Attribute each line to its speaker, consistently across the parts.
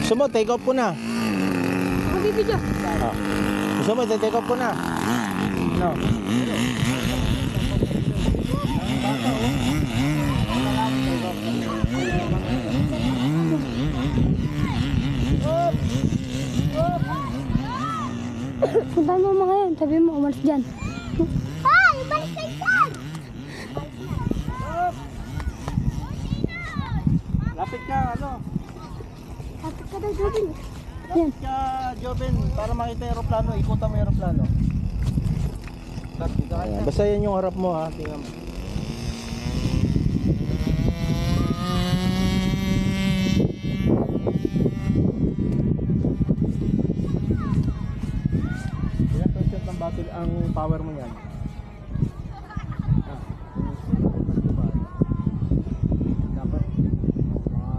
Speaker 1: Gusto mo, take off ko na.
Speaker 2: Ako bibidyo.
Speaker 1: Ah. Gusto mo, take off ko na. No.
Speaker 2: Puntahan mo mga yan. Sabi mo, umalis dyan. Ay! Balik kayo dyan!
Speaker 1: Lapit ka, ano?
Speaker 2: Lapit ka daw, Jobin. Yan.
Speaker 1: Lapit ka, Joven, para makita yung aeroplano. Ikutan mo yung aeroplano. Ayan, basta yan yung harap mo, ha. Tingnan mo. Ilang percent ng battery ang power mo yan? Dapat mga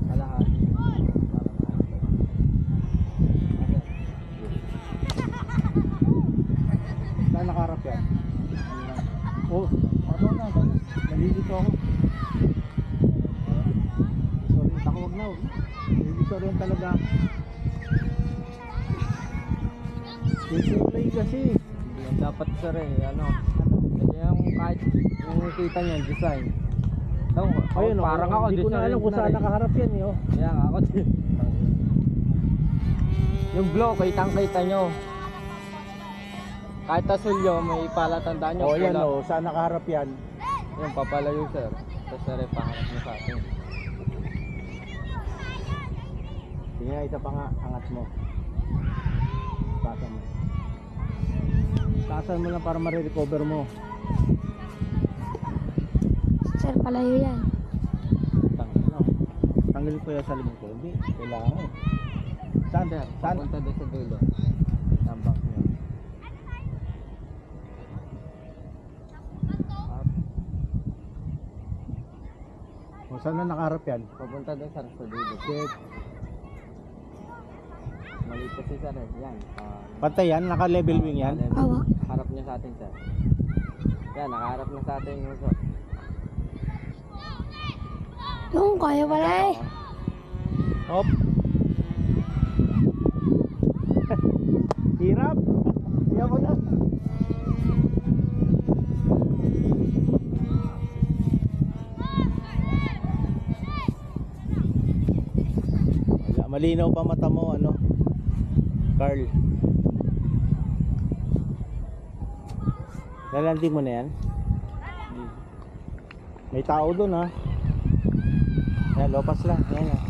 Speaker 1: kalahati para saan nakaharap yan? Oh, ano na, nalilito ako. Sorry, takawag na. Nalilito rin talaga. Display kasi.
Speaker 3: Dapat sir ano. Kasi yung kahit yung kita niyan, design.
Speaker 1: Ayun,
Speaker 3: parang ako,
Speaker 1: hindi ko na alam kung saan nakaharap yan eh. Oh.
Speaker 3: Kaya nga ako din. Yung blow, kitang-kita nyo. Kahit asulyo, may palatandaan nyo.
Speaker 1: Oh, yan oh, saan nakaharap yan?
Speaker 3: Yung papalayo sir. Tapos sir, paharap nyo sa atin.
Speaker 1: Tingnan, isa pa nga, angat mo. Taasan mo. Taasan mo lang para ma-recover mo.
Speaker 2: Sir, palayo yan.
Speaker 1: Tanggalin ko yan sa limang ko. Hindi, kailangan eh. Saan?
Speaker 3: Sir,
Speaker 1: Saan?
Speaker 3: punta doon sa dulo. Tambak nyo.
Speaker 1: O, saan na nakaharap yan?
Speaker 3: Papunta doon sir sa dulo.
Speaker 1: Check.
Speaker 3: Maliit kasi sir eh. Yan.
Speaker 1: Patay yan? Naka-level wing yan?
Speaker 2: Awa.
Speaker 3: Harap niya sa atin sir. Yan, nakaharap na sa atin yung sir.
Speaker 2: Yung kaya pala eh.
Speaker 1: Hop. Hirap. Hirap mo na. Wala, malinaw pa mata mo, ano? Carl. Lalanding mo na yan? May tao doon ha. Yan, lopas lang. Yan yan.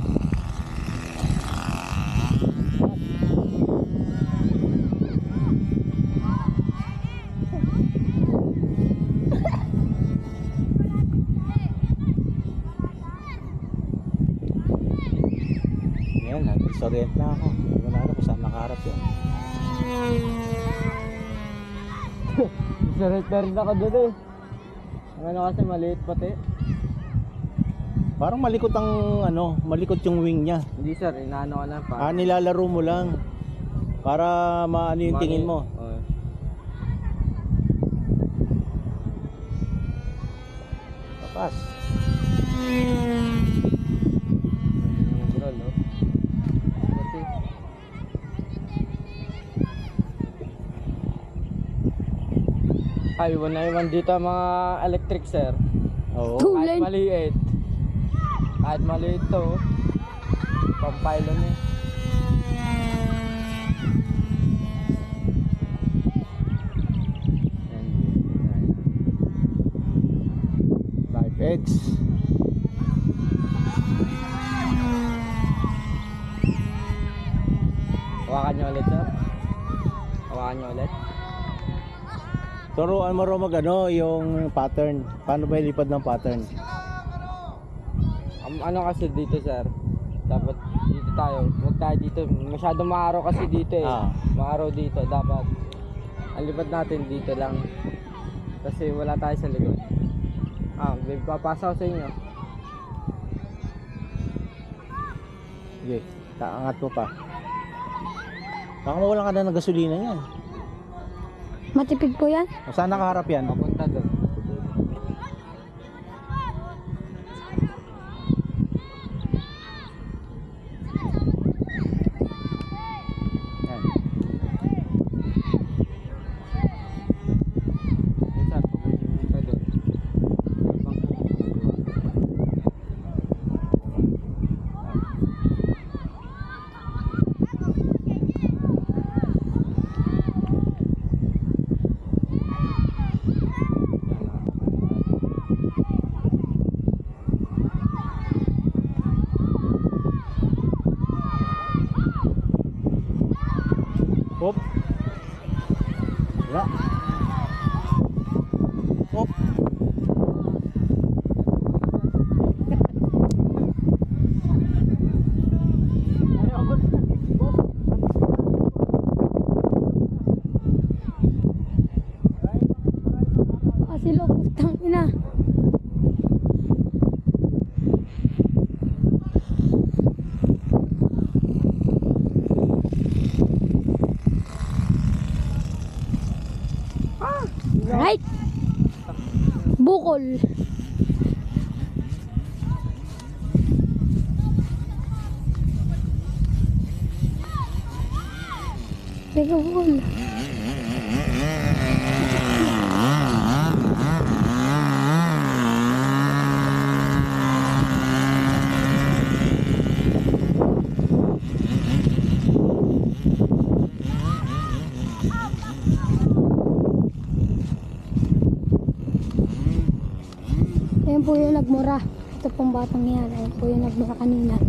Speaker 1: Yan, nag-disorient na ako. Hindi ko na alam kung saan nakaharap yan.
Speaker 3: Disorient na rin ako doon eh. Ang ano kasi maliit pati.
Speaker 1: Parang malikot ang ano, malikot yung wing niya.
Speaker 3: Hindi sir, inaano ka lang pa.
Speaker 1: Ah, nilalaro mo lang para maano yung tingin mo.
Speaker 3: Oo.
Speaker 1: Tapas.
Speaker 3: Yung groll, no? Kasi ay, iwan na iwan dito ang mga electric sir.
Speaker 1: Oo.
Speaker 2: Two
Speaker 3: Kahit
Speaker 2: lane.
Speaker 3: maliit. Kahit maliit to, pampylon eh.
Speaker 1: Type X.
Speaker 3: Hawakan nyo ulit sir. Hawakan nyo ulit.
Speaker 1: Turuan mo rin mag ano, yung pattern. Paano ba ilipad ng pattern?
Speaker 3: Ano kasi dito sir, dapat dito tayo, huwag tayo dito, masyadong maaraw kasi dito eh.
Speaker 1: Ah.
Speaker 3: Maaraw dito, dapat ang lipad natin dito lang kasi wala tayo sa likod. Babe, papasa ko sa inyo.
Speaker 1: Sige, taangat mo pa. Baka mawalan ka na ng gasolina yan.
Speaker 2: Matipid po yan.
Speaker 1: O, saan nakaharap yan?
Speaker 3: Papunta doon.
Speaker 1: Wala. Op.
Speaker 2: Kasi lo, putang ina. Right. Bukol. Teka, bukol. Ayan po yung nagmura. Ito pong batang yan. Ayan po yung nagmura kanina.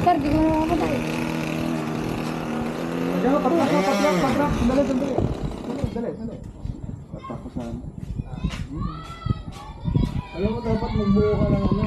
Speaker 2: Sir, di ko na nakapatay.
Speaker 4: Patrak. Dali. Tatapusan. Alam mo dapat magbuo ka ng ano.